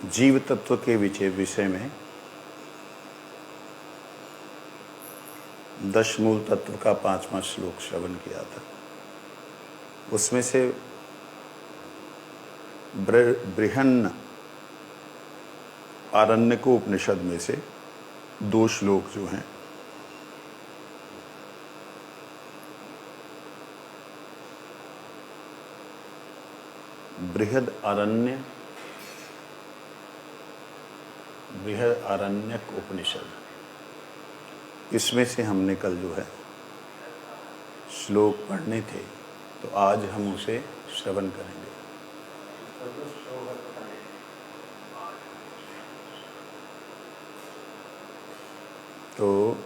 जीव तत्व के विषय में 10 मूल तत्व का 5वां श्लोक श्रवण किया था। उसमें से बृहन्न आरण्यक उपनिषद में से 2 श्लोक जो हैं बृहद आरण्यक उपनिषद, इसमें से हमने कल जो है श्लोक पढ़ने थे, तो आज हम उसे श्रवण करेंगे। तो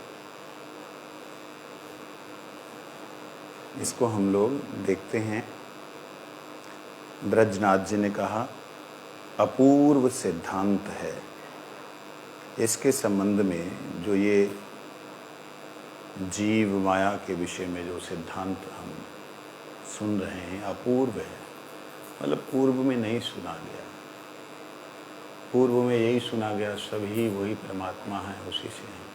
इसको हम लोग देखते हैं। ब्रजनाथ जी ने कहा अपूर्व सिद्धांत है। इसके संबंध में जो ये जीव माया के विषय में जो सिद्धांत हम सुन रहे हैं अपूर्व है, मतलब पूर्व में नहीं सुना गया। पूर्व में यही सुना गया सभी वही परमात्मा है, उसी से है।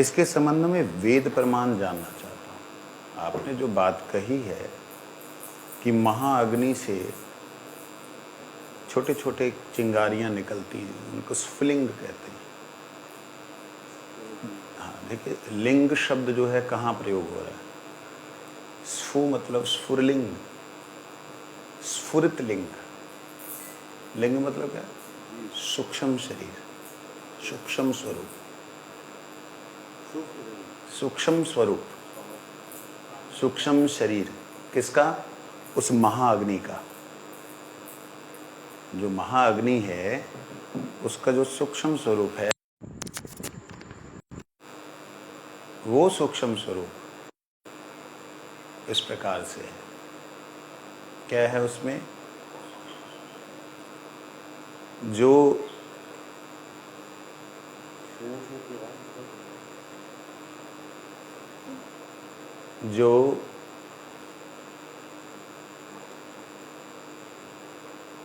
इसके संबंध में वेद प्रमाण जानना चाहता हूँ। आपने जो बात कही है कि महाअग्नि से छोटे छोटे चिंगारियां निकलती हैं, उनको स्फुलिंग कहते हैं। हाँ, देखिए लिंग शब्द जो है कहाँ प्रयोग हो रहा है? स्फु मतलब स्फुरलिंग, स्फुरित लिंग। लिंग मतलब क्या? सूक्ष्म शरीर, सूक्ष्म स्वरूप, सूक्ष्म स्वरूप, सूक्ष्म शरीर किसका? उस महाअग्नि का। जो महाअग्नि है उसका जो सूक्ष्म स्वरूप है, वो सूक्ष्म स्वरूप इस प्रकार से है। क्या है उसमें? जो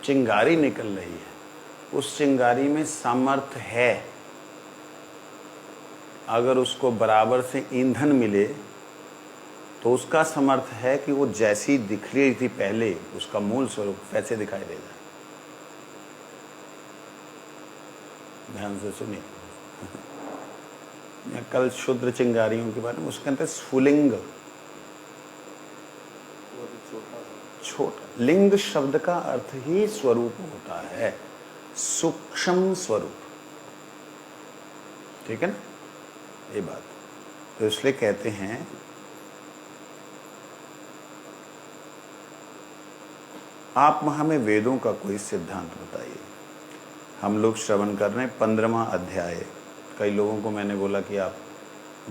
चिंगारी निकल रही है, उस चिंगारी में सामर्थ्य है। अगर उसको बराबर से ईंधन मिले तो उसका सामर्थ्य है कि वो जैसी दिख रही थी पहले, उसका मूल स्वरूप वैसे दिखाई देगा। ध्यान से सुनिए। कल शुद्र चिंगारियों के बारे में, उसके अंदर स्फुलिंग, छोटा। लिंग शब्द का अर्थ ही स्वरूप होता है, सूक्ष्म स्वरूप। ठीक है ना ये बात? तो इसलिए कहते हैं आप हमें वेदों का कोई सिद्धांत बताइए। हम लोग श्रवण कर रहे हैं 15वां अध्याय। कई लोगों को मैंने बोला कि आप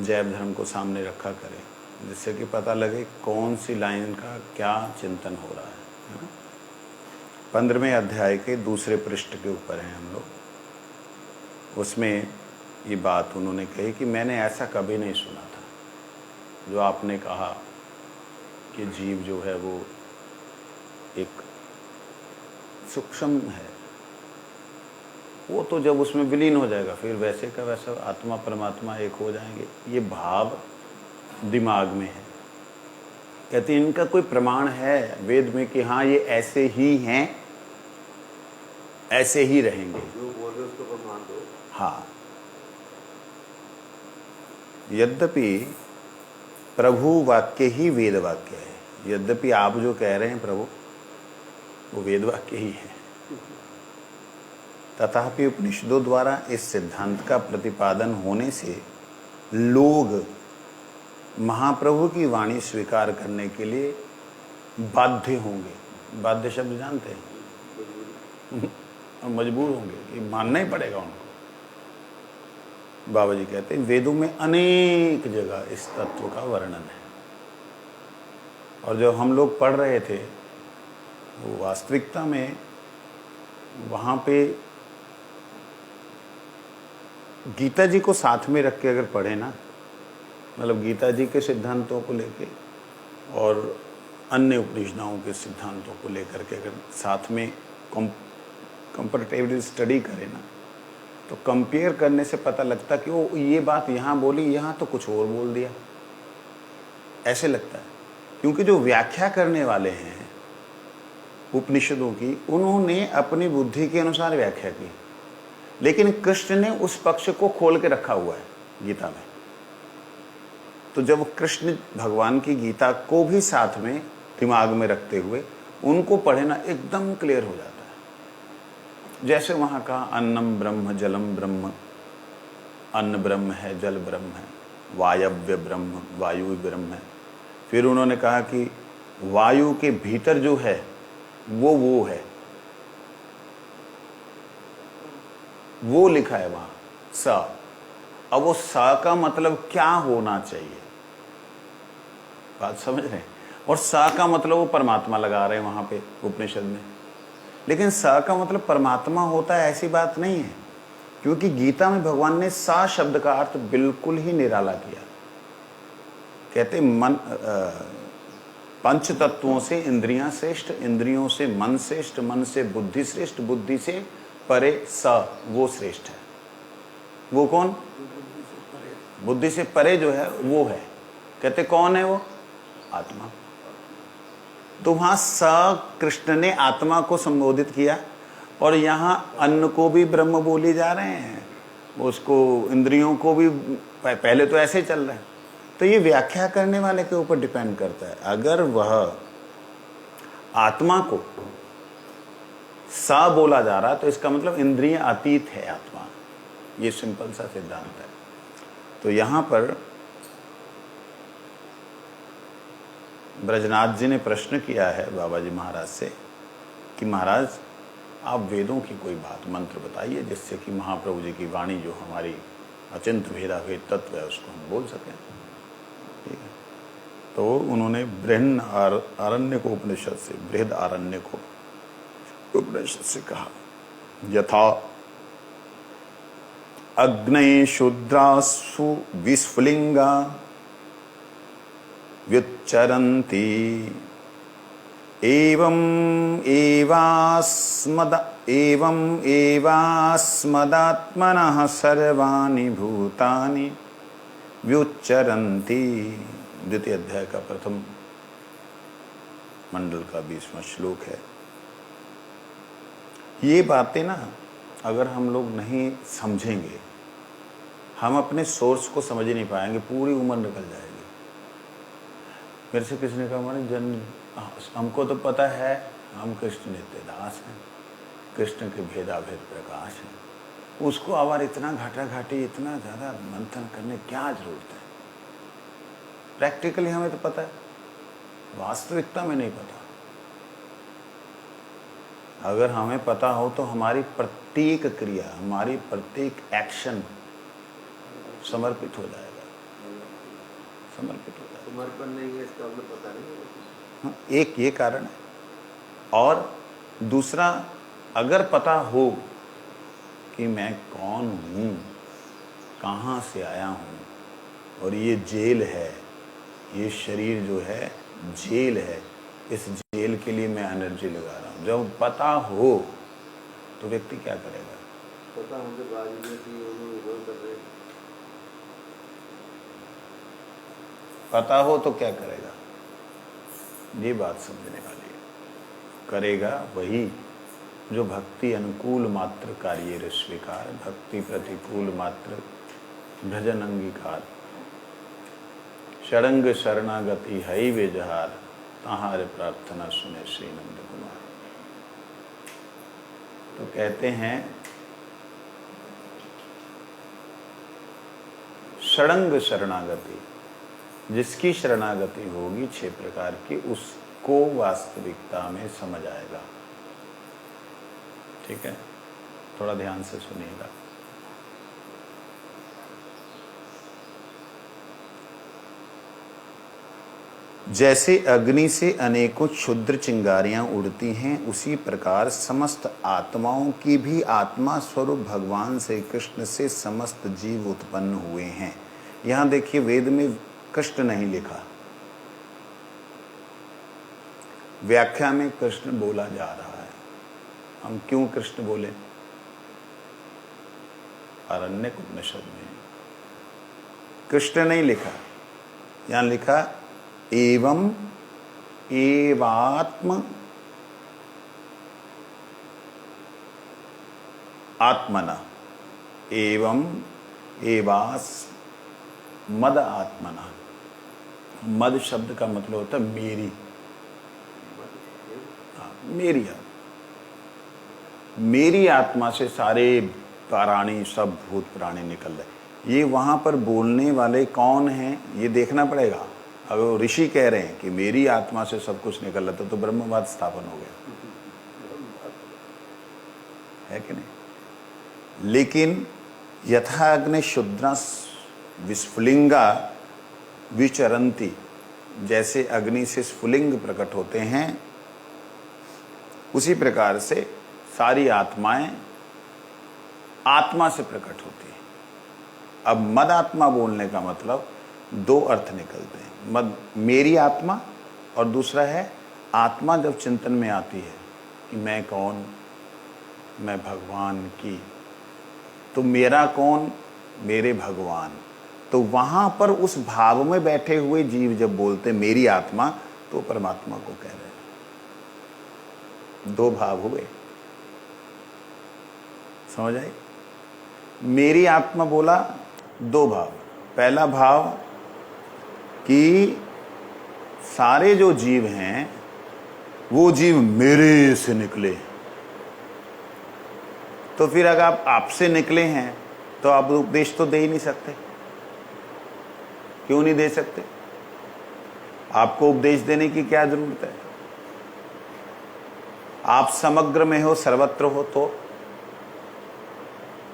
जैव धर्म को सामने रखा करें, जिससे कि पता लगे कौन सी लाइन का क्या चिंतन हो रहा है। 15वें अध्याय के दूसरे पृष्ठ के ऊपर हैं हम लोग। उसमें ये बात उन्होंने कही कि मैंने ऐसा कभी नहीं सुना था जो आपने कहा कि जीव जो है वो एक सूक्ष्म है। वो तो जब उसमें विलीन हो जाएगा फिर वैसे का वैसा आत्मा परमात्मा एक हो जाएंगे। ये भाव दिमाग में है। कहते हैं इनका कोई प्रमाण है वेद में कि हाँ ये ऐसे ही हैं, ऐसे ही रहेंगे। जो बोल रहे उसको प्रमाण दो। हाँ, यद्यपि प्रभु वाक्य ही वेद वाक्य है। यद्यपि आप जो कह रहे हैं प्रभु, वो वेद वाक्य ही है। तथापि उपनिषदों द्वारा इस सिद्धांत का प्रतिपादन होने से लोग महाप्रभु की वाणी स्वीकार करने के लिए बाध्य होंगे। बाध्य शब्द जानते हैं? मजबूर होंगे कि मानना ही पड़ेगा उनको। बाबा जी कहते हैं वेदों में अनेक जगह इस तत्व का वर्णन है, और जब हम लोग पढ़ रहे थे वो वास्तविकता में वहाँ पे गीता जी को साथ में रख के अगर पढ़े ना, मतलब गीता जी के सिद्धांतों को लेके और अन्य उपनिषदों के सिद्धांतों को लेकर के अगर साथ में कंपैरेटिवली स्टडी करें ना, तो कंपेयर करने से पता लगता कि वो ये बात यहाँ बोली, यहाँ तो कुछ और बोल दिया, ऐसे लगता है। क्योंकि जो व्याख्या करने वाले हैं उपनिषदों की, उन्होंने अपनी बुद्धि के अनुसार व्याख्या की, लेकिन कृष्ण ने उस पक्ष को खोल के रखा हुआ है गीता में। तो जब कृष्ण भगवान की गीता को भी साथ में दिमाग में रखते हुए उनको पढ़े ना, एकदम क्लियर हो जाता है। जैसे वहां का अन्नम ब्रह्म जलम ब्रह्म, अन्न ब्रह्म है, जल ब्रह्म है, वायव्य ब्रह्म, वायु ब्रह्म है। फिर उन्होंने कहा कि वायु के भीतर जो है वो है, वो लिखा है वहां स। अब वो स का मतलब क्या होना चाहिए, बात समझ रहे हैं? और स का मतलब वो परमात्मा लगा रहे हैं वहां पे उपनिषद में, लेकिन स का मतलब परमात्मा होता है ऐसी बात नहीं है। क्योंकि गीता में भगवान ने सा शब्द का अर्थ बिल्कुल ही निराला किया। कहते मन पंच तत्वों से इंद्रियां श्रेष्ठ, इंद्रियों से मन श्रेष्ठ, मन से बुद्धि श्रेष्ठ, बुद्धि से परे स वो श्रेष्ठ है। वो कौन? बुद्धि से परे जो है वो है। कहते कौन है वो? आत्मा। तो वहां स कृष्ण ने आत्मा को संबोधित किया, और यहां अन्न को भी ब्रह्म बोले जा रहे हैं, उसको इंद्रियों को भी, पहले तो ऐसे चल रहा है। तो ये व्याख्या करने वाले के ऊपर डिपेंड करता है। अगर वह आत्मा को सा बोला जा रहा तो इसका मतलब इंद्रिय अतीत है आत्मा। ये सिंपल सा सिद्धांत है। तो यहां पर ब्रजनाथ जी ने प्रश्न किया है बाबा जी महाराज से कि महाराज आप वेदों की कोई बात मंत्र बताइए जिससे कि महाप्रभु जी की वाणी जो हमारी अचिंत भेदाभेद तत्व है उसको हम बोल सकें। ठीक है। तो उन्होंने बृहन आरण्य को उपनिषद से, बृहद आरण्य को उपनिषद से कहा, यथा अग्नये शूद्रासु विस्फुलिंगा व्युच्चरन्ति एवं एवास्मदात्मनः सर्वाणि भूतानि व्युच्चरन्ति। द्वितीय अध्याय का प्रथम मंडल का 20वां श्लोक है। ये बातें ना अगर हम लोग नहीं समझेंगे, हम अपने सोर्स को समझ ही नहीं पाएंगे, पूरी उम्र निकल जाएगी। मेरे से किसी ने कहा हमारे हमको तो पता है हम कृष्ण नित्य दास हैं, कृष्ण के भेदाभेद प्रकाश हैं, उसको आवार इतना घाटा घाटी, इतना ज़्यादा मंथन करने क्या जरूरत है? प्रैक्टिकली हमें तो पता है, वास्तविकता में नहीं पता। अगर हमें पता हो तो हमारी प्रत्येक क्रिया, हमारी प्रत्येक एक्शन समर्पित हो जाएगा, समर्पित हो जाएगा। समर्पण नहीं है इसका हमें पता नहीं है। हाँ, एक ये कारण है। और दूसरा, अगर पता हो कि मैं कौन हूँ, कहाँ से आया हूँ, और ये जेल है, ये शरीर जो है जेल है, इस जेल के लिए मैं एनर्जी लगा रहा हूँ, जब पता हो तो व्यक्ति क्या करेगा? पता होने के बाद कर रहे, पता हो तो क्या करेगा? ये बात समझने वाली है। करेगा वही जो भक्ति अनुकूल मात्र कार्य स्वीकार, भक्ति प्रतिकूल मात्र भजन अंगीकार, षडंग शरणागति हई वे जहार, तहारे प्रार्थना सुने श्री नंद कुमार। तो कहते हैं षडंग शरणागति, जिसकी शरणागति होगी 6 प्रकार की, उसको वास्तविकता में समझ आएगा। ठीक है, थोड़ा ध्यान से सुनिएगा। जैसे अग्नि से अनेकों क्षुद्र चिंगारियां उड़ती हैं, उसी प्रकार समस्त आत्माओं की भी आत्मा स्वरूप भगवान श्री कृष्ण से समस्त जीव उत्पन्न हुए हैं। यहां देखिए, वेद में कृष्ण नहीं लिखा, व्याख्या में कृष्ण बोला जा रहा है। हम क्यों कृष्ण बोले? आरण्यक उपनिषद में कृष्ण नहीं लिखा, यहां लिखा एवं एवात्म आत्मना, एवं एवास मद आत्मना। मद शब्द का मतलब होता है मेरी, मेरी आत्मा। मेरी आत्मा से सारे प्राणी, सब भूत प्राणी निकल रहे। ये वहां पर बोलने वाले कौन हैं ये देखना पड़ेगा। अगर वो ऋषि कह रहे हैं कि मेरी आत्मा से सब कुछ निकल रहा था तो ब्रह्मवाद स्थापन हो गया, है कि नहीं? लेकिन यथा अग्नि शुद्रा विस्फुलिंगा विचरंती, जैसे अग्नि से स्फुलिंग प्रकट होते हैं उसी प्रकार से सारी आत्माएं आत्मा से प्रकट होती है। अब मद आत्मा बोलने का मतलब दो अर्थ निकलते हैं। मद मेरी आत्मा, और दूसरा है आत्मा जब चिंतन में आती है कि मैं कौन, मैं भगवान की, तो मेरा कौन, मेरे भगवान। तो वहां पर उस भाव में बैठे हुए जीव जब बोलते मेरी आत्मा, तो परमात्मा को कह रहे हैं। दो भाव हुए, समझ आई? मेरी आत्मा बोला, दो भाव। पहला भाव कि सारे जो जीव हैं वो जीव मेरे से निकले, तो फिर अगर आप आपसे निकले हैं तो आप उपदेश तो दे ही नहीं सकते। क्यों नहीं दे सकते? आपको उपदेश देने की क्या जरूरत है? आप समग्र में हो, सर्वत्र हो, तो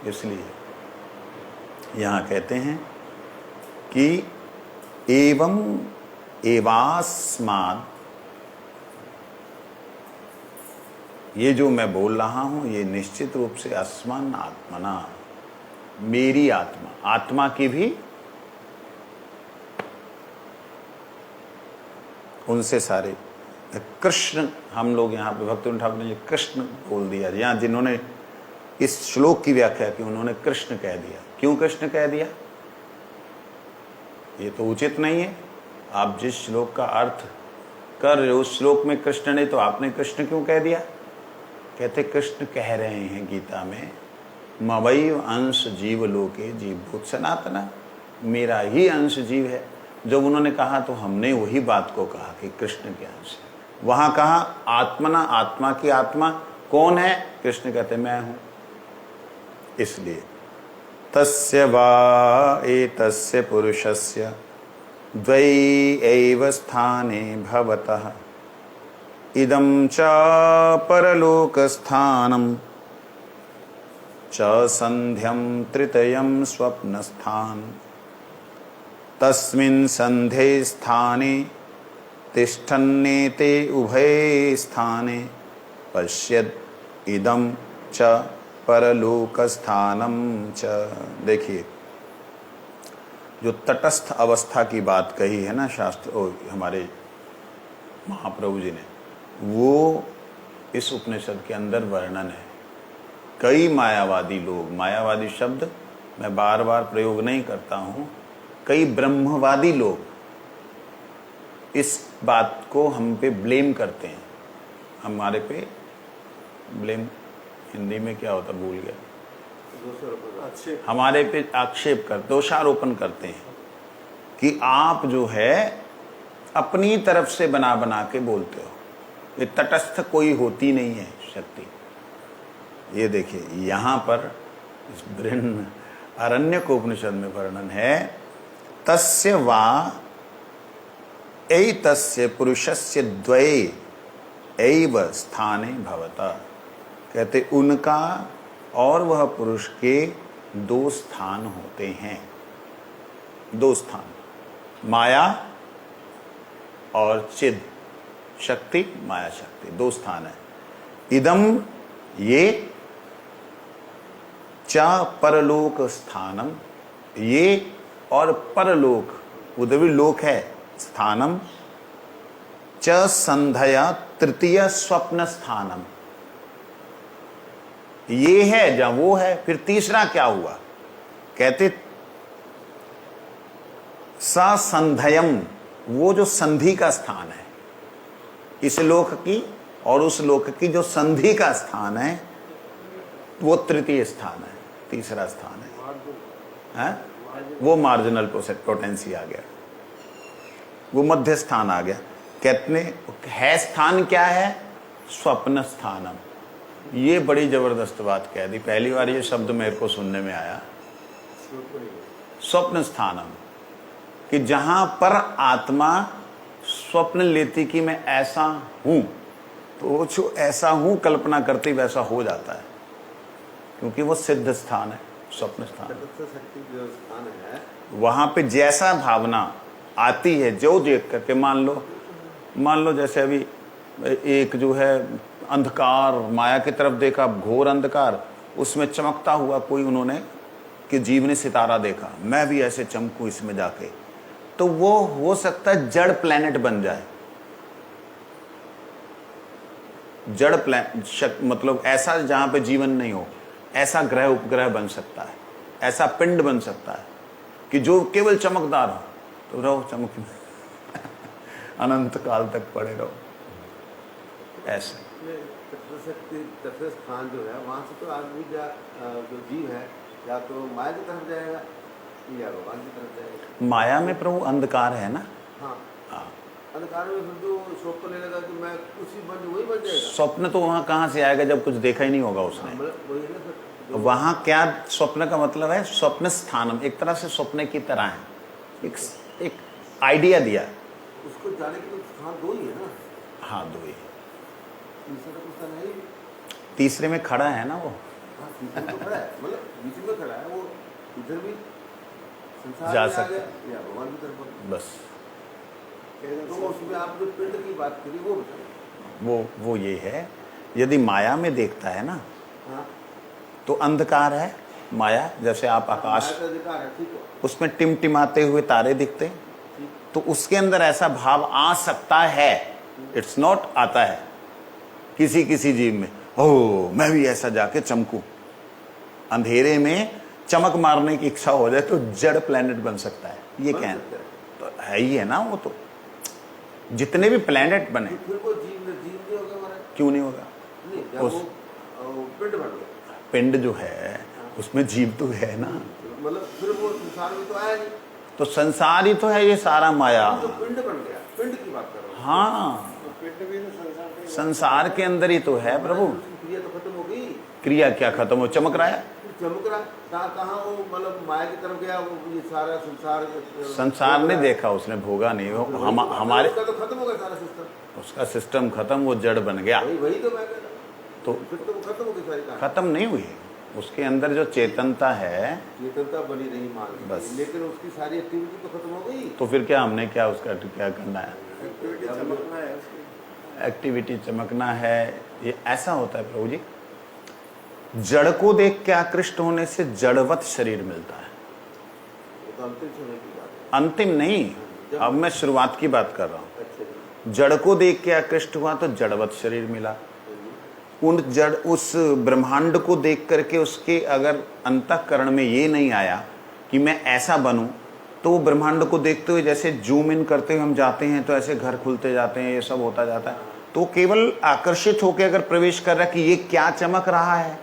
इसलिए यहां कहते हैं कि एवं एवास्माद, ये जो मैं बोल रहा हूं ये निश्चित रूप से अस्मान आत्मना, मेरी आत्मा, आत्मा की भी उनसे सारे कृष्ण। हम लोग यहाँ पे भक्ति ठाकुर ने कृष्ण बोल दिया, यहाँ जिन्होंने इस श्लोक की व्याख्या की उन्होंने कृष्ण कह दिया। क्यों कृष्ण कह दिया? ये तो उचित नहीं है। आप जिस श्लोक का अर्थ कर रहे हो उस श्लोक में कृष्ण नहीं, तो आपने कृष्ण क्यों कह दिया? कहते कृष्ण कह रहे हैं गीता में, मवैव अंश जीव लोके जीवभूत सनातना, मेरा ही अंश जीव है। जब उन्होंने कहा तो हमने वही बात को कहा कि कृष्ण के अंश है। वहां कहा आत्मना, आत्मा की आत्मा कौन है? कृष्ण कहते मैं हूं। इसलिए तस्य वा एतस्य पुरुषस्य द्वै एव स्थाने भवतः इदं च परलोकस्थानं च संध्यं तृतीयं स्वप्नस्थान तस्मिन् संधे स्थाने तिष्ठन्नेते उभये स्थाने पश्यद इदं च परलोकस्थानम च। देखिए, जो तटस्थ अवस्था की बात कही है ना शास्त्र, हमारे महाप्रभु जी ने, वो इस उपनिषद के अंदर वर्णन है। कई मायावादी लोग, मायावादी शब्द मैं बार बार प्रयोग नहीं करता हूँ, कई ब्रह्मवादी लोग इस बात को हम पे ब्लेम करते हैं। हमारे पे ब्लेम हिंदी में क्या होता भूल गया, हमारे पे आक्षेप कर, दोषारोपण करते हैं कि आप जो है अपनी तरफ से बना बना के बोलते हो, ये तटस्थ कोई होती नहीं है शक्ति। ये देखिए यहां पर इस बृहन आरण्यक उपनिषद में वर्णन है, तस्य वा एतस्य पुरुषस्य द्वये एव स्थाने भवता। कहते उनका और वह पुरुष के दो स्थान होते हैं। दो स्थान, माया और चिद शक्ति, माया शक्ति, दो स्थान है। इदम ये, च परलोक स्थानम, ये और परलोक, उधर भी लोक है, स्थानम च संधया तृतीय स्वप्न स्थानम, ये है जहां वो है। फिर तीसरा क्या हुआ, कहते ससंधयम, वो जो संधि का स्थान है, इस लोक की और उस लोक की जो संधि का स्थान है, वो तृतीय स्थान है, तीसरा स्थान है। वो मार्जिनल पोटेंसी आ गया, वो मध्य स्थान आ गया। कहते है स्थान क्या है, स्वप्न स्थानम। ये बड़ी जबरदस्त बात कह दी, पहली बार ये शब्द मेरे को सुनने में आया, स्वप्न स्थानम, कि जहां पर आत्मा स्वप्न लेती कि मैं ऐसा हूं, तो जो ऐसा हूं कल्पना करती वैसा हो जाता है, क्योंकि वो सिद्ध स्थान है, स्वप्न स्थान। शक्ति जो स्थान है, वहां पे जैसा भावना आती है, जो देख करके, मान लो जैसे अभी एक जो है अंधकार, माया की तरफ देखा, घोर अंधकार, उसमें चमकता हुआ कोई उन्होंने, कि जीव ने सितारा देखा, मैं भी ऐसे चमकूं इसमें जाके, तो वो हो सकता है जड़ प्लैनेट बन जाए। जड़ प्लैनेट मतलब ऐसा जहां पे जीवन नहीं हो, ऐसा ग्रह उपग्रह बन सकता है, ऐसा पिंड बन सकता है कि जो केवल चमकदार हो, तो रहो चमक में अनंत काल तक पड़े रहो। ऐसे शक्ति तत्व स्थान जो है, वहां से तो आदमी जो जीव है, या तो माया की तरफ जाएगा या भगवान की तरफ जाएगा। माया में प्रभु अंधकार है ना। हाँ, अंधकार में फिर तो स्वप्न लेने लगा कि मैं उसी वही बन जाएगा। स्वप्न तो वहां कहां से आएगा जब कुछ देखा ही नहीं होगा उसने। वही है ना फिर। वहां क्या, स्वप्न का मतलब है स्वप्न स्थानम, एक तरह से स्वप्न की तरह है, एक आइडिया दिया। उसको जाने के लिए स्थान दो ही है ना। हाँ, दो ही। तीसरा तो कुछ नहीं, तीसरे में खड़ा है ना वो। हाँ, तीसरे तो खड़ा है, मतलब बीच में खड़ा है वो, इधर भी संसार जा में आ सकता गया या भगवान की तरफ। बस तो उसमें आप जो पिंड की बात करी वो बताइए। वो ये है, यदि माया में देखता है ना, हाँ, तो अंधकार है माया, जैसे आप आकाश, माया का अधिकार है, ठीक है, उसमें टिमटिमाते हुए तारे दिखते, तो उसके अंदर ऐसा भाव आ सकता है, इट्स नॉट आता है किसी किसी जीव में, ओ मैं भी ऐसा जाके चमकूं, अंधेरे में चमक मारने की इच्छा हो जाए तो जड़ प्लेनेट बन सकता है। ये बन कहना सकता है। तो है ही है ना, वो तो जितने भी प्लेनेट बने, तो फिर वो जीव नहीं होगा हमारा, क्यों नहीं होगा। नहीं, जब उस वो पिंड बन गया, पिंड जो है उसमें जीव तो है ना, मतलब फिर वो संसार में तो आया नहीं, तो संसार ही तो है ये सारा माया। तो पिंड बन गया, पिंड की बात कर रहा हूँ। हाँ, तो पिंड भी तो संसार में, संसार के अंदर ही तो है प्रभु। उसकी क्रिया तो खत्म हो गई। क्रिया क्या खत्म हो, चमक रहा है, चमक रहा, कहाँ वो मतलब माया की तरफ गया, वो ये सारा संसार ने देखा, उसने भोगा नहीं, वो हमारे, उसका तो खत्म हो गया सारा सिस्टम, उसका सिस्टम खत्म, वो जड़ बन गया। वही तो मैं कह रहा हूँ। तो फिर तो वो खत्म हो गई सारी कहानी। खत्म नहीं हुई, उसके अंदर जो चेतनता है, चेतनता बनी रही मान ली, बस। लेकिन उसकी सारी एक्टिविटी तो खत्म हो गई। तो फिर क्या हमने क्या उसका क्या करना है, एक्टिविटी चमकना है उसकी, एक्टिविटी चमकना है। ये ऐसा होता है प्रभु जी, जड़ को देख के आकृष्ट होने से जड़वत शरीर मिलता है। वो तो अंतिम समय की बात है। अंतिम नहीं, अब मैं शुरुआत की बात कर रहा हूँ। अच्छा जी। जड़ को देख के आकृष्ट हुआ तो जड़वत शरीर मिला। उन जड़, उस ब्रह्मांड को देख करके उसके अगर अंतःकरण में ये नहीं आया कि मैं ऐसा बनूं, तो वो ब्रह्मांड को देखते हुए जैसे जूम इन करते हुए हम जाते हैं तो ऐसे घर खुलते जाते हैं, ये सब होता जाता है, तो केवल आकर्षित होकर अगर प्रवेश कर रहा है कि ये क्या चमक रहा है।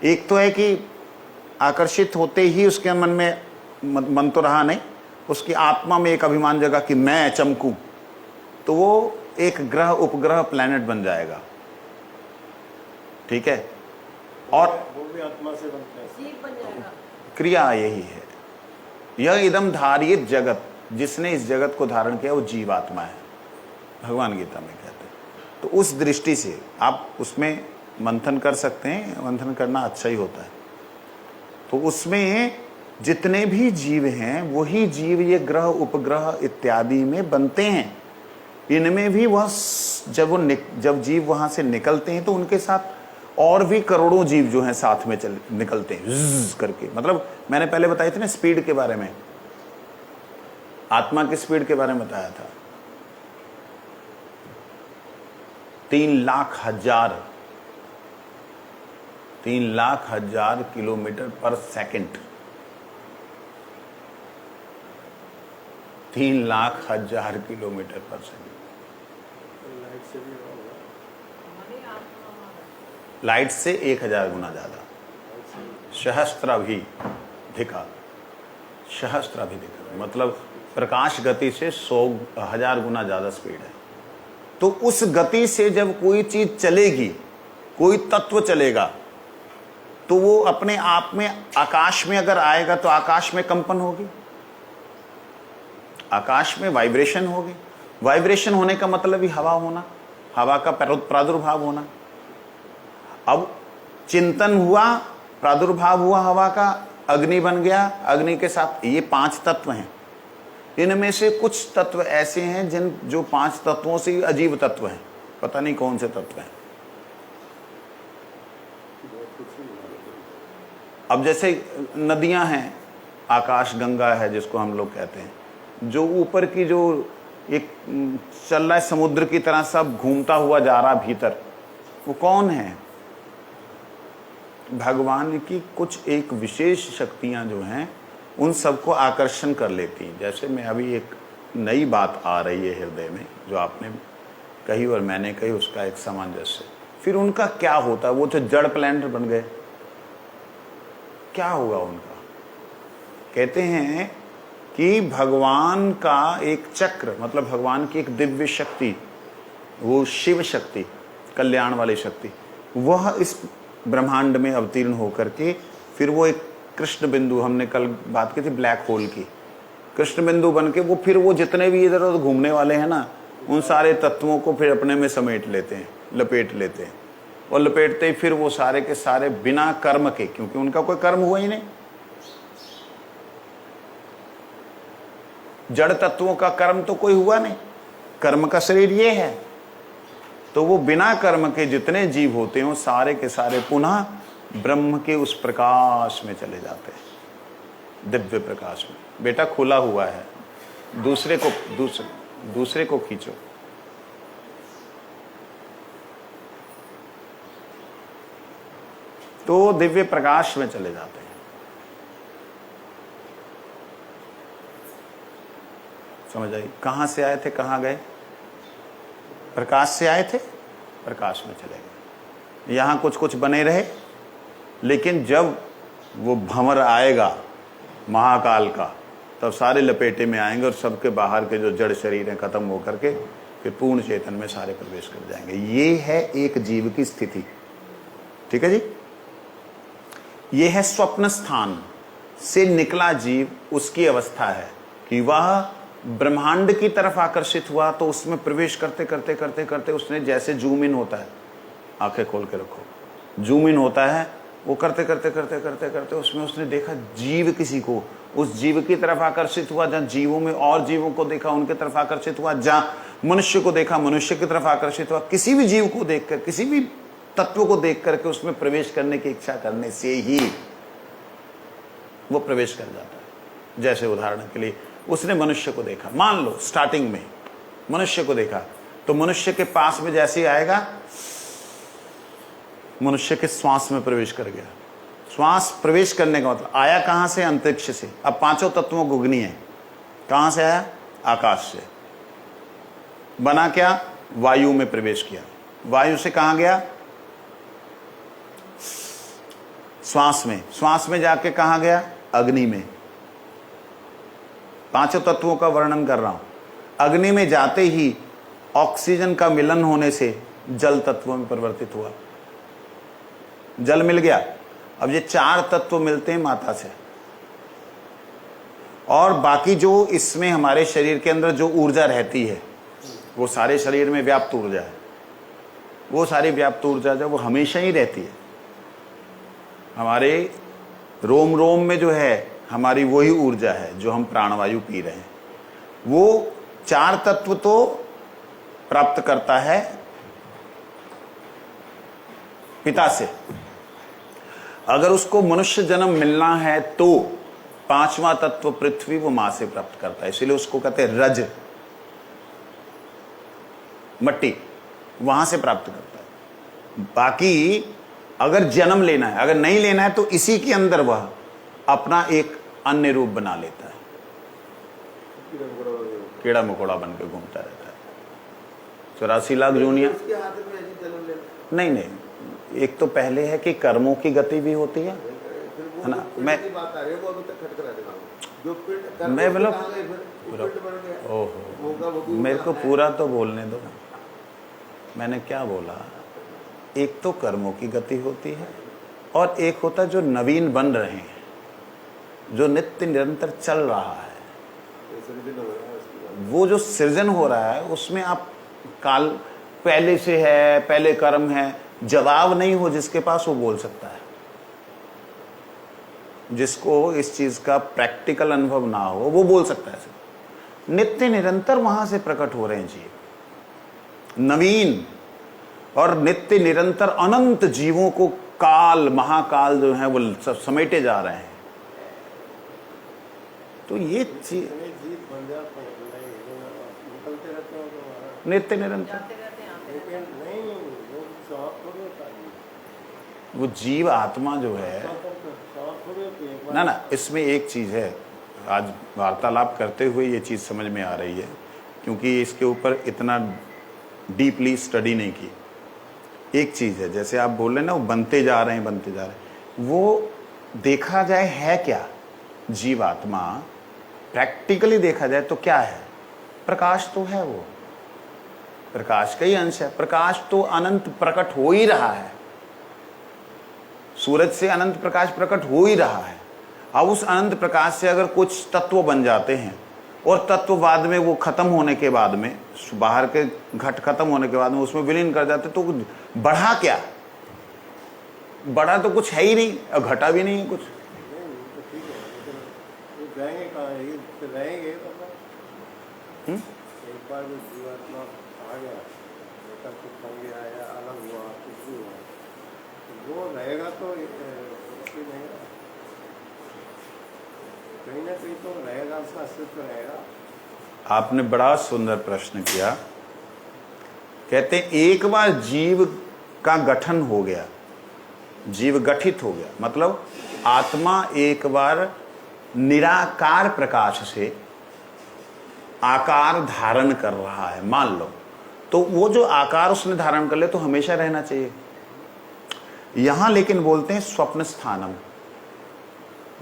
एक तो है कि आकर्षित होते ही उसके मन में मन तो रहा नहीं, उसकी आत्मा में एक अभिमान जगा कि मैं चमकूं, तो वो एक ग्रह उपग्रह प्लैनेट बन जाएगा। ठीक है, और वो भी आत्मा से बनता है, जीव बन जाएगा। क्रिया यही है, यह इदम धारित जगत, जिसने इस जगत को धारण किया वो जीवात्मा है, भगवान गीता में कहते हैं। तो उस दृष्टि से आप उसमें मंथन कर सकते हैं, मंथन करना अच्छा ही होता है। तो उसमें जितने भी जीव हैं वही जीव ये ग्रह उपग्रह इत्यादि में बनते हैं। इनमें भी वह जब जीव वहां से निकलते हैं तो उनके साथ और भी करोड़ों जीव जो हैं साथ में निकलते हैं ज़्ज़ करके। मतलब मैंने पहले बताई थी ना स्पीड के बारे में, आत्मा की स्पीड के बारे में बताया था। 3,00,000 3,00,000 किलोमीटर पर सेकंड। 3,00,000 किलोमीटर पर सेकंड। लाइट से भी होगा, लाइट से 1,000 गुना ज्यादा। सहस्त्राधिका, सहस्त्राधिका मतलब प्रकाश गति से 100,000 गुना ज्यादा स्पीड है। तो उस गति से जब कोई चीज चलेगी, कोई तत्व चलेगा, तो वो अपने आप में आकाश में अगर आएगा तो आकाश में कंपन होगी, आकाश में वाइब्रेशन होगी। वाइब्रेशन होने का मतलब ही हवा होना, हवा का प्रादुर्भाव होना। अब चिंतन हुआ, प्रादुर्भाव हुआ हवा का, अग्नि बन गया, अग्नि के साथ ये 5 तत्व हैं। इनमें से कुछ तत्व ऐसे हैं जो 5 तत्वों से अजीब तत्व हैं, पता नहीं कौन से तत्व हैं। अब जैसे नदियां हैं, आकाश गंगा है जिसको हम लोग कहते हैं, जो ऊपर की जो एक चल रहा है समुद्र की तरह, सब घूमता हुआ जा रहा भीतर, वो कौन है? भगवान की कुछ एक विशेष शक्तियां जो हैं उन सबको आकर्षण कर लेती हैं। जैसे मैं अभी एक नई बात आ रही है हृदय में, जो आपने कही और मैंने कही, उसका एक सामंजस्य। फिर उनका क्या होता है? वो तो जड़ प्लैनेट बन गए, क्या होगा उनका? कहते हैं कि भगवान का एक चक्र, मतलब भगवान की एक दिव्य शक्ति, वो शिव शक्ति, कल्याण वाली शक्ति, वह इस ब्रह्मांड में अवतीर्ण होकर के फिर वो एक कृष्ण बिंदु, हमने कल बात की थी ब्लैक होल की, कृष्ण बिंदु बन के वो फिर वो जितने भी इधर उधर घूमने वाले हैं ना, उन सारे तत्वों को फिर अपने में समेट लेते हैं, लपेट लेते हैं। और लपेटते ही फिर वो सारे के सारे बिना कर्म के, क्योंकि उनका कोई कर्म हुआ ही नहीं, जड़ तत्वों का कर्म तो कोई हुआ नहीं, कर्म का शरीर ये है, तो वो बिना कर्म के जितने जीव होते हैं सारे के सारे पुनः ब्रह्म के उस प्रकाश में चले जाते हैं, दिव्य प्रकाश में। बेटा खुला हुआ है, दूसरे को खींचो। तो दिव्य प्रकाश में चले जाते हैं। समझ आई? कहां से आए थे कहां गए? प्रकाश से आए थे, प्रकाश में चले गए। यहां कुछ कुछ बने रहे, लेकिन जब वो भंवर आएगा महाकाल का, तब सारे लपेटे में आएंगे और सबके बाहर के जो जड़ शरीर हैं खत्म होकर के फिर पूर्ण चेतन में सारे प्रवेश कर जाएंगे। ये है एक जीव की स्थिति। ठीक है जी? ये है स्वप्न स्थान से निकला जीव, उसकी अवस्था है कि वह ब्रह्मांड की तरफ आकर्षित हुआ, तो उसमें प्रवेश करते करते करते करते उसने, जैसे जूम इन होता है, आंखें खोल के रखो, जूम इन होता है, वो करते करते करते करते करते उसमें उसने देखा जीव किसी को, उस जीव की तरफ आकर्षित हुआ, जहां जीवों में और जीवों को देखा उनकी तरफ आकर्षित हुआ, जहां मनुष्य को देखा मनुष्य की तरफ आकर्षित हुआ। किसी भी जीव को देखकर, किसी भी तत्व को देख करके उसमें प्रवेश करने की इच्छा करने से ही वो प्रवेश कर जाता है। जैसे उदाहरण के लिए उसने मनुष्य को देखा, मान लो स्टार्टिंग में मनुष्य को देखा, तो मनुष्य के पास में जैसे ही आएगा, मनुष्य के श्वास में प्रवेश कर गया। श्वास प्रवेश करने का मतलब आया कहां से? अंतरिक्ष से। अब 5 तत्वों को अग्नि है, कहां से आया? आकाश से। बना क्या? वायु में प्रवेश किया। वायु से कहां गया? श्वास में। श्वास में जाके कहां गया? अग्नि में। 5 तत्वों का वर्णन कर रहा हूं। अग्नि में जाते ही ऑक्सीजन का मिलन होने से जल तत्वों में परिवर्तित हुआ, जल मिल गया। अब ये 4 तत्व मिलते हैं माता से, और बाकी जो इसमें हमारे शरीर के अंदर जो ऊर्जा रहती है, वो सारे शरीर में व्याप्त ऊर्जा है। वो सारी व्याप्त ऊर्जा जो वो हमेशा ही रहती है। हमारे रोम रोम में जो है हमारी वही ऊर्जा है जो हम प्राणवायु पी रहे हैं। वो 4 तत्व तो प्राप्त करता है पिता से। अगर उसको मनुष्य जन्म मिलना है तो 5वां तत्व पृथ्वी वो मां से प्राप्त करता है, इसलिए उसको कहते हैं रज, मट्टी, वहां से प्राप्त करता है। बाकी अगर जन्म लेना है, अगर नहीं लेना है तो इसी के अंदर वह अपना एक अन्य रूप बना लेता है, कीड़ा मकोड़ा बन के घूमता रहता है। 84 लाख जूनिया उसके हाथ में ऐसी जन्म लेना। नहीं नहीं, एक तो पहले है कि कर्मों की गति भी होती है फिर वो है ना। जो मैं पिंड की बात आ रही है वो अभी तक खटखटा दिमाग में। जो पिंड मैं मतलब कहाँ गए फिर? वो पिंड बन गया। ओहो, होगा वो भी मेरे को होगा। पूरा तो बोलने दो। मैंने क्या बोला, एक तो कर्मों की गति होती है और एक होता है जो नवीन बन रहे हैं, जो नित्य निरंतर चल रहा है। ये सृजन हो रहा है उसकी बात। वो जो सृजन हो रहा है उसमें आप काल पहले से है, पहले कर्म है, जवाब नहीं हो जिसके पास वो बोल सकता है। जिसको इस चीज का प्रैक्टिकल अनुभव ना हो वो बोल सकता है। नित्य निरंतर वहां से प्रकट हो रहे हैं जीव, नवीन और नित्य निरंतर अनंत जीवों को काल महाकाल जो है वो सब समेटे जा रहे हैं। तो ये चीज जीव बन जाते हैं, निकलते रहते हैं तो नित्य निरंतर, लेकिन नहीं वो स्वाप थोड़ी होता है। वो जीव आत्मा जो है स्वाप थोड़ी होती है। ना ना, इसमें एक चीज है, आज वार्तालाप करते हुए ये चीज समझ में आ रही है, क्योंकि इसके ऊपर इतना डीपली स्टडी नहीं की। एक चीज है, जैसे आप बोल रहे हैं ना वो बनते जा रहे हैं बनते जा रहे हैं, वो देखा जाए है क्या जीवात्मा, प्रैक्टिकली देखा जाए तो क्या है? प्रकाश तो है, वो प्रकाश का ही अंश है। प्रकाश तो अनंत प्रकट हो ही रहा है, सूरज से अनंत प्रकाश प्रकट हो ही रहा है। अब उस अनंत प्रकाश से अगर कुछ तत्व बन जाते हैं और तत्व बाद में वो खत्म होने के बाद में, बाहर के घट खत्म होने के बाद में उसमें विलीन कर जाते, तो बढ़ा क्या? बढ़ा तो कुछ है ही नहीं और घटा भी नहीं है कुछ। रहेंगे कहाँ, रहेंगे तो एक बार जो जीवात्मा आ गया, कुछ बन गया या अलग हुआ, कुछ भी हुआ, वो रहेगा तो नहीं रहेगा, कहीं ना कहीं तो रहेगा, उसका अस्तित्व रहेगा। आपने बड़ा सुंदर प्रश्न किया। कहते हैं एक बार जीव का गठन हो गया, जीव गठित हो गया, मतलब आत्मा एक बार निराकार प्रकाश से आकार धारण कर रहा है, मान लो, तो वो जो आकार उसने धारण कर ले तो हमेशा रहना चाहिए। यहां लेकिन बोलते हैं स्वप्न स्थानम,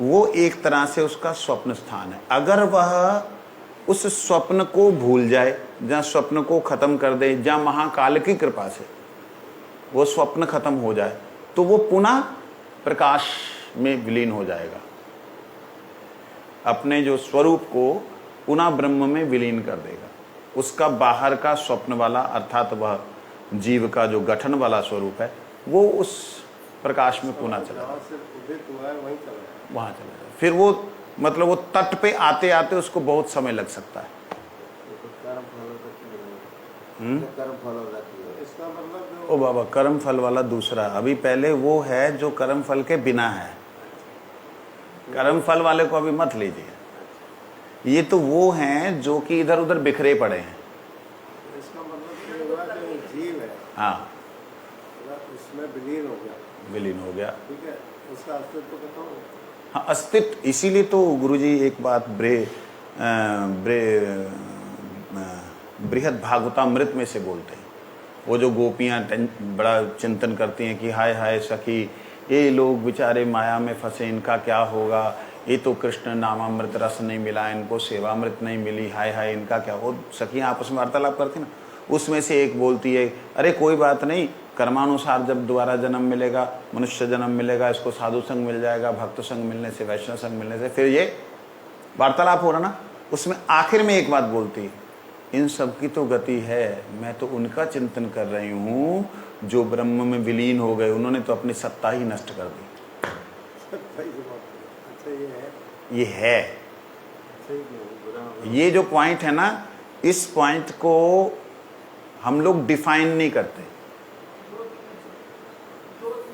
वो एक तरह से उसका स्वप्न स्थान है। अगर वह उस स्वप्न को भूल जाए, जहां स्वप्न को खत्म कर दे, जहां महाकाल की कृपा से वो स्वप्न खत्म हो जाए, तो वो पुनः प्रकाश में विलीन हो जाएगा, अपने जो स्वरूप को पुनः ब्रह्म में विलीन कर देगा। उसका बाहर का स्वप्न वाला, अर्थात वह जीव का जो गठन वाला स्वरूप है, वो उस प्रकाश में पुनः चला जाएगा, वहां चला जाएगा। फिर वो मतलब वो तट पे आते आते उसको बहुत समय लग सकता है। इसका मतलब ओ बाबा, कर्म फल वाला दूसरा, अभी पहले वो है जो कर्म फल के बिना है। कर्म फल वाले को अभी मत लीजिए, ये तो वो हैं जो कि इधर उधर बिखरे पड़े हैं। इसका मतलब ये हुआ कि जीव है, हाँ, इसमें विलीन हो गया, विलीन हो गया, ठीक है, उसका अस्तित्व बताओ। हाँ अस्तित्व। इसीलिए तो गुरुजी एक बात बृहद भागवतामृत में से बोलते हैं, वो जो गोपियां बड़ा चिंतन करती हैं कि हाय हाय सखी, ये लोग बेचारे माया में फंसे, इनका क्या होगा, ये तो कृष्ण नामामृत रस नहीं मिला, इनको सेवामृत नहीं मिली, हाय हाय इनका क्या हो। सखियां आपस में वार्तालाप करती ना, उसमें से एक बोलती है, अरे कोई बात नहीं, कर्मानुसार जब दोबारा जन्म मिलेगा, मनुष्य जन्म मिलेगा, इसको साधु संग मिल जाएगा, भक्त संग मिलने से, वैष्णव संग मिलने से, फिर ये वार्तालाप हो रहा ना। उसमें आखिर में एक बात बोलती है, इन सब की तो गति है, मैं तो उनका चिंतन कर रही हूँ जो ब्रह्म में विलीन हो गए, उन्होंने तो अपनी सत्ता ही नष्ट कर दी। ये है, ये जो पॉइंट है ना, इस पॉइंट को हम लोग डिफाइन नहीं करते।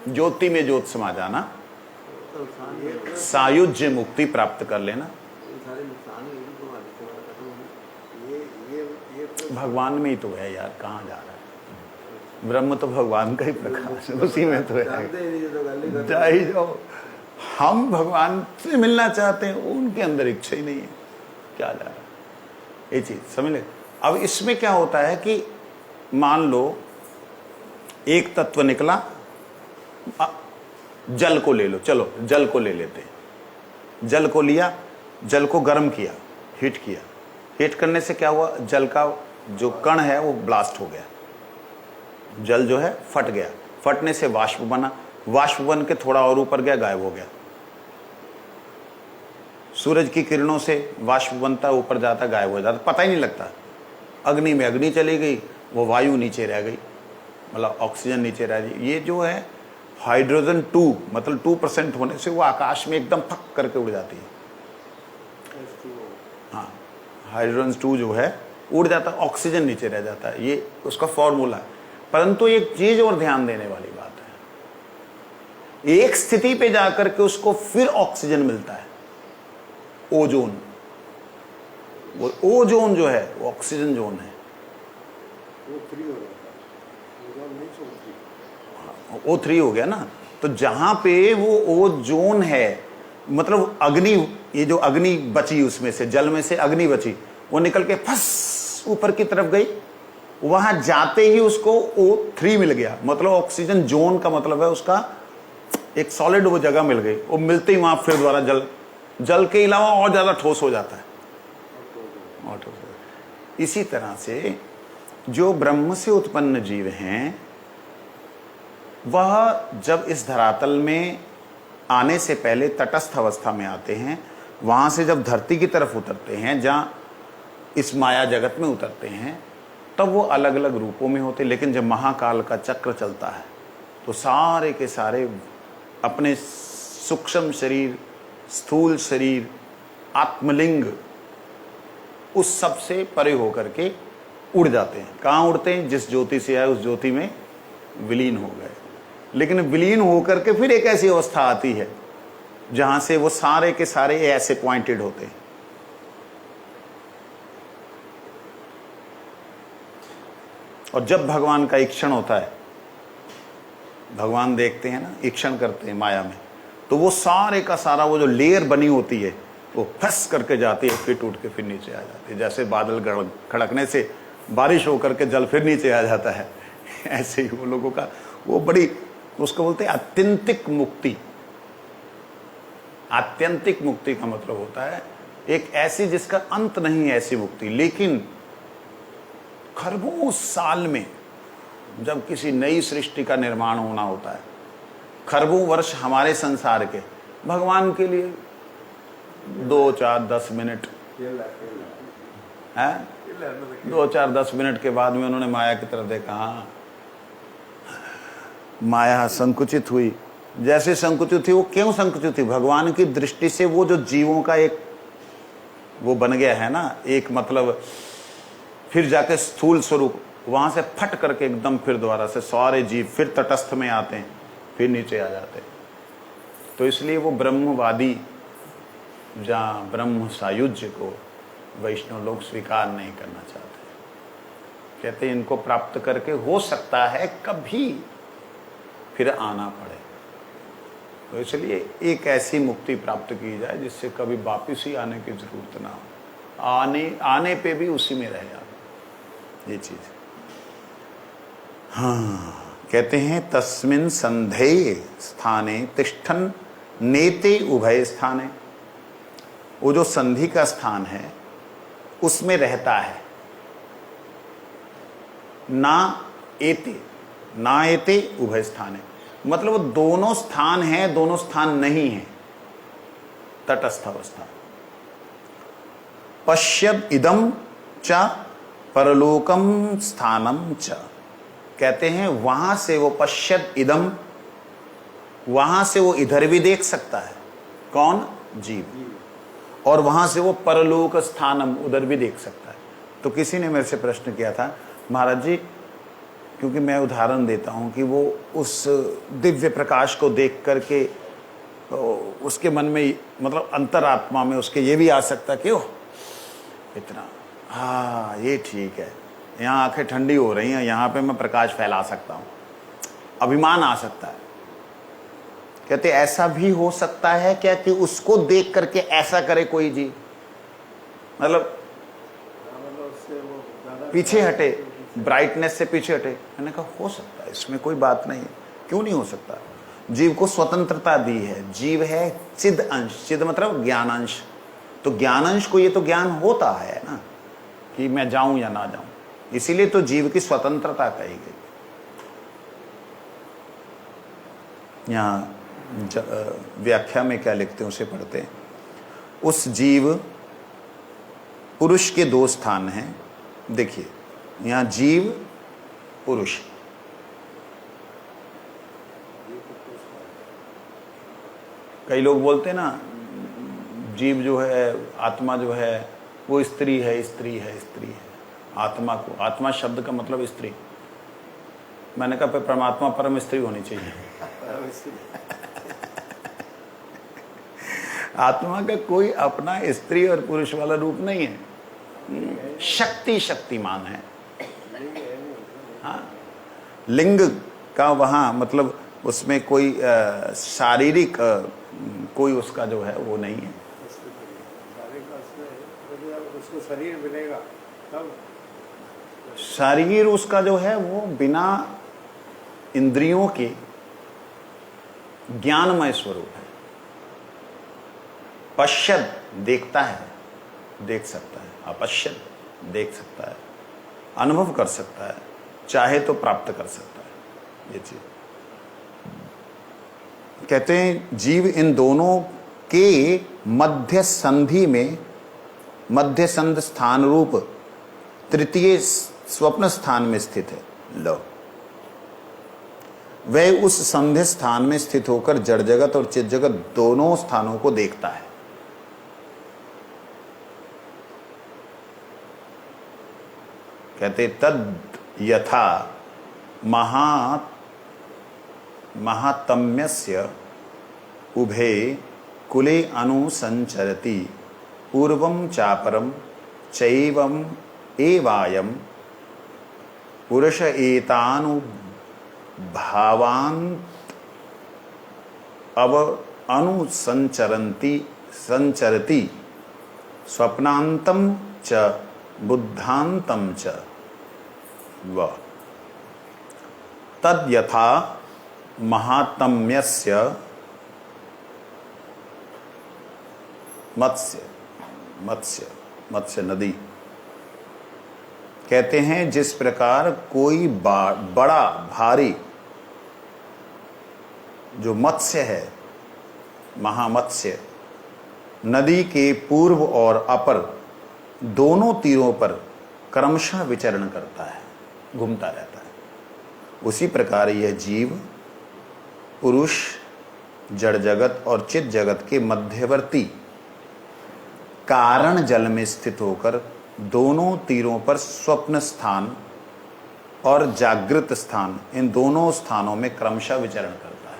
ज्योति में ज्योत समा जाना, सायुज्य मुक्ति प्राप्त कर लेना, भगवान में ही तो है यार, कहाँ जा रहा है। ब्रह्म तो भगवान का ही प्रकाश है, उसी में तो है। जानते ही नहीं तो गाली करते जा ही जाओ, हम भगवान से मिलना चाहते हैं, उनके अंदर इच्छा ही नहीं है, क्या जा रहा है, ये चीज समझ ले। अब इसमें क्या होता है कि मान लो एक तत्व निकला, जल को ले लो, चलो जल को ले लेते हैं। जल को लिया, जल को गर्म किया, हीट किया, हीट करने से क्या हुआ, जल का जो कण है वो ब्लास्ट हो गया, जल जो है फट गया, फटने से वाष्प बना, वाष्प बन के थोड़ा और ऊपर गया, गायब हो गया। सूरज की किरणों से वाष्प बनता, ऊपर जाता, गायब हो जाता, पता ही नहीं लगता। अग्नि में अग्नि चली गई, वो वायु नीचे रह गई, मतलब ऑक्सीजन नीचे रह गई। ये जो है हाइड्रोजन 2 मतलब 2% होने से वो आकाश में एकदम फक करके उड़ जाती है। हाँ, हाइड्रोजन 2 जो है उड़ जाता, ऑक्सीजन नीचे रह जाता है, ये उसका फॉर्मूला है। परंतु एक चीज और ध्यान देने वाली बात है, एक स्थिति पे जाकर के उसको फिर ऑक्सीजन मिलता है, ओजोन। वो ओजोन जो है वो ऑक्सीजन जोन है, वो फ्री हो जाता है, ओजोन नहीं छोड़ती। O3 हो गया ना। तो जहां पे वो ओजोन है, मतलब अग्नि, ये जो अग्नि बची उसमें से, जल में से अग्नि बची, वो निकल के फस ऊपर की तरफ गई, वहां जाते ही उसको O3 मिल गया, मतलब ऑक्सीजन जोन का मतलब है उसका एक सॉलिड वो जगह मिल गई। वो मिलते ही वहां फिर दोबारा जल के अलावा और ज्यादा ठोस हो जाता है, और ठोस हो जाता है। इसी तरह से जो ब्रह्म से उत्पन्न जीव हैं, वह जब इस धरातल में आने से पहले तटस्थ अवस्था में आते हैं, वहां से जब धरती की तरफ उतरते हैं, जहां इस माया जगत में उतरते हैं, तब वो अलग अलग रूपों में होते। लेकिन जब महाकाल का चक्र चलता है तो सारे के सारे अपने सूक्ष्म शरीर, स्थूल शरीर, आत्मलिंग, उस सब से परे होकर के उड़ जाते हैं। कहाँ उड़ते हैं, जिस ज्योति से आए उस ज्योति में विलीन हो गए। लेकिन विलीन होकर के फिर एक ऐसी अवस्था आती है जहां से वो सारे के सारे ऐसे पॉइंटेड होते हैं। और जब भगवान का ईक्षण होता है, भगवान देखते हैं ना, ईक्षण करते हैं माया में, तो वो सारे का सारा वो जो लेयर बनी होती है वो फंस करके जाती है, फिर टूट के फिर नीचे आ जाती है। जैसे बादल खड़कने से बारिश होकर के जल फिर नीचे आ जाता है, ऐसे ही वो लोगों का वो बड़ी, उसको बोलते हैं आत्यंतिक मुक्ति। आत्यंतिक मुक्ति का मतलब होता है एक ऐसी जिसका अंत नहीं है, ऐसी मुक्ति। लेकिन खरबों साल में जब किसी नई सृष्टि का निर्माण होना होता है, खरबों वर्ष हमारे संसार के, भगवान के लिए 2, 4, 10 मिनट है, 2, 4, 10 मिनट के बाद में उन्होंने माया की तरफ देखा। हाँ, माया संकुचित हुई, जैसे संकुचित थी, वो क्यों संकुचित थी, भगवान की दृष्टि से वो जो जीवों का एक वो बन गया है ना, एक मतलब फिर जाके स्थूल स्वरूप, वहां से फट करके एकदम फिर दोबारा से सारे जीव फिर तटस्थ में आते हैं, फिर नीचे आ जाते हैं। तो इसलिए वो ब्रह्मवादी, जहाँ ब्रह्म सायुज्य को वैष्णव लोग स्वीकार नहीं करना चाहते, कहते हैं इनको प्राप्त करके हो सकता है कभी फिर आना पड़े। तो इसलिए एक ऐसी मुक्ति प्राप्त की जाए जिससे कभी वापिस ही आने की जरूरत ना हो, आने पे भी उसी में रह जाए, ये चीज। हाँ, कहते हैं तस्मिन् संधेय स्थाने तिष्ठन नेते उभय स्थाने। वो जो संधि का स्थान है उसमें रहता है, ना एते उभय स्थाने, मतलब वो दोनों स्थान है, दोनों स्थान नहीं है, तटस्थ अवस्था। पश्यद इदम च परलोकम स्थानम च, कहते हैं वहां से वो पश्यद इदम, वहां से वो इधर भी देख सकता है, कौन, जीव, और वहां से वो परलोक स्थानम, उधर भी देख सकता है। तो किसी ने मेरे से प्रश्न किया था, महाराज जी, क्योंकि मैं उदाहरण देता हूं कि वो उस दिव्य प्रकाश को देख करके उसके मन में, मतलब अंतरात्मा में उसके ये भी आ सकता कि ओह इतना, हाँ ये ठीक है, यहाँ आंखें ठंडी हो रही हैं, यहाँ पे मैं प्रकाश फैला सकता हूँ, अभिमान आ सकता है। कहते ऐसा भी हो सकता है क्या कि उसको देख करके ऐसा करे कोई जीव, मतलब उससे वो ज़्यादा पीछे हटे, ब्राइटनेस से पीछे हटे। मैंने कहा हो सकता है, इसमें कोई बात नहीं है, क्यों नहीं हो सकता। जीव को स्वतंत्रता दी है, जीव है चिद अंश, चिद मतलब ज्ञान अंश, तो ज्ञान अंश को ये तो ज्ञान होता है ना कि मैं जाऊं या ना जाऊं, इसीलिए तो जीव की स्वतंत्रता कही गई। यहाँ व्याख्या में क्या लिखते हैं उसे पढ़ते हैं। उस जीव पुरुष के दो स्थान हैं, देखिए यहाँ जीव पुरुष, कई लोग बोलते हैं ना जीव जो है, आत्मा जो है वो स्त्री है, स्त्री है, स्त्री है। आत्मा को, आत्मा शब्द का मतलब स्त्री। मैंने कहा परमात्मा परम स्त्री होनी चाहिए। आत्मा का कोई अपना स्त्री और पुरुष वाला रूप नहीं है, शक्ति शक्तिमान है। हाँ, लिंग का वहाँ मतलब उसमें कोई शारीरिक कोई उसका जो है वो नहीं है। उसको शरीर मिलेगा तब, शरीर उसका जो है वो बिना इंद्रियों के ज्ञानमय स्वरूप है। पश्यद देखता है, देख सकता है, अपश्यद देख सकता है, अनुभव कर सकता है, चाहे तो प्राप्त कर सकता है। ये चीज कहते हैं जीव इन दोनों के मध्य संधि में, मध्य संध स्थान रूप तृतीय स्वप्न स्थान में स्थित है। लो, वह उस संध्य स्थान में स्थित होकर जड़ जगत और चित जगत दोनों स्थानों को देखता है। कहते तद यथा महात्म्यस्य उभे कुले अनुसंचरति पूर्वं चापरं चैवं एवायं पुरुष एतानुभावान् अव संचरति स्वप्नान्तं च बुद्धान्तं च व तद यथा महात्म्यस्य मत्स्य नदी, कहते हैं जिस प्रकार कोई बड़ा भारी जो मत्स्य है, महामत्स्य, नदी के पूर्व और अपर दोनों तीरों पर क्रमशः विचरण करता है, घूमता रहता है, उसी प्रकार यह जीव पुरुष जड़ जगत और चित जगत के मध्यवर्ती कारण जल में स्थित होकर दोनों तीरों पर स्वप्न स्थान और जागृत स्थान, इन दोनों स्थानों में क्रमशः विचरण करता है।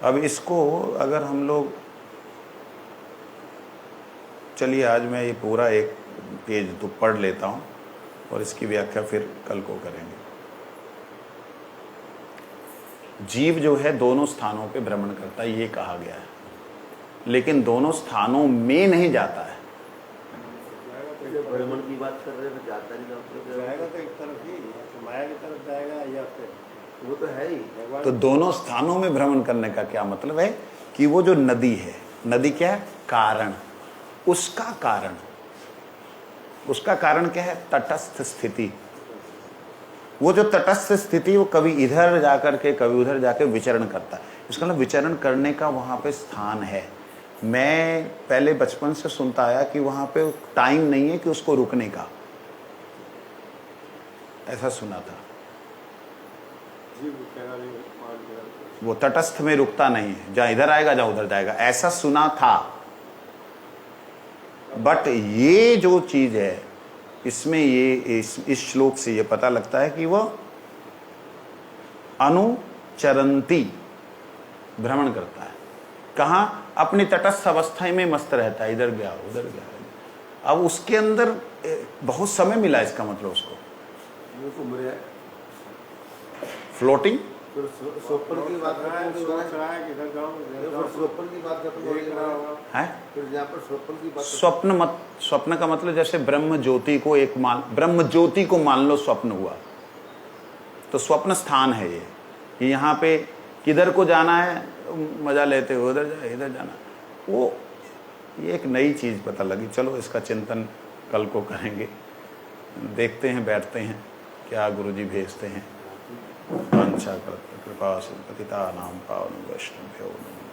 अब इसको अगर हम लोग, चलिए आज मैं ये पूरा एक पेज तो पढ़ लेता हूं और इसकी व्याख्या फिर कल को करेंगे। जीव जो है दोनों स्थानों पे भ्रमण करता है, ये कहा गया है, लेकिन दोनों स्थानों में नहीं जाता है। भ्रमण की बात कर रहे हैं, जाता नहीं, जाएगा तो एक तरफ ही, तो माया की तरफ जाएगा या फिर वो तो है ही। तो दोनों स्थानों में भ्रमण करने का क्या मतलब है कि वो जो नदी है, नदी क्या है? कारण। उसका कारण क्या है? तटस्थ स्थिति। वो जो तटस्थ स्थिति वो कभी इधर जाकर के कभी उधर जाकर विचरण करता है। इसका मतलब विचरण करने का वहां पे स्थान है। मैं पहले बचपन से सुनता आया कि वहां पे टाइम नहीं है कि उसको रुकने का, ऐसा सुना था। वो तटस्थ में रुकता नहीं है, जहां इधर आएगा जहां उधर जाएगा, ऐसा सुना था। बट ये जो चीज है इसमें ये इस श्लोक से ये पता लगता है कि वह अनुचरंती भ्रमण करता है। कहाँ? अपनी तटस्थ अवस्था में मस्त रहता है, इधर गया उधर गया। अब उसके अंदर बहुत समय मिला इसका मतलब उसको। वो घूम रहा है। फ्लोटिंग, फिर स्वप्न की बात करते हैं, सोच रहा है कि इधर जाऊं फिर स्वप्न की बात करते हैं, देख रहा होगा। है फिर यहाँ पर स्वप्न की बात स्वप्न का मतलब जैसे ब्रह्म ज्योति को ब्रह्म ज्योति को मान लो स्वप्न हुआ, तो स्वप्न स्थान है ये कि यहाँ पे किधर को जाना है, मजा लेते हो उधर जाए, इधर जाना, वो ये एक नई चीज पता लगी। चलो इसका चिंतन कल को करेंगे, देखते हैं, बैठते हैं क्या गुरुजी भेजते हैं। वांछा कृपा सिंधु पतितानां पावनेभ्यो वैष्णवेभ्यो नमो।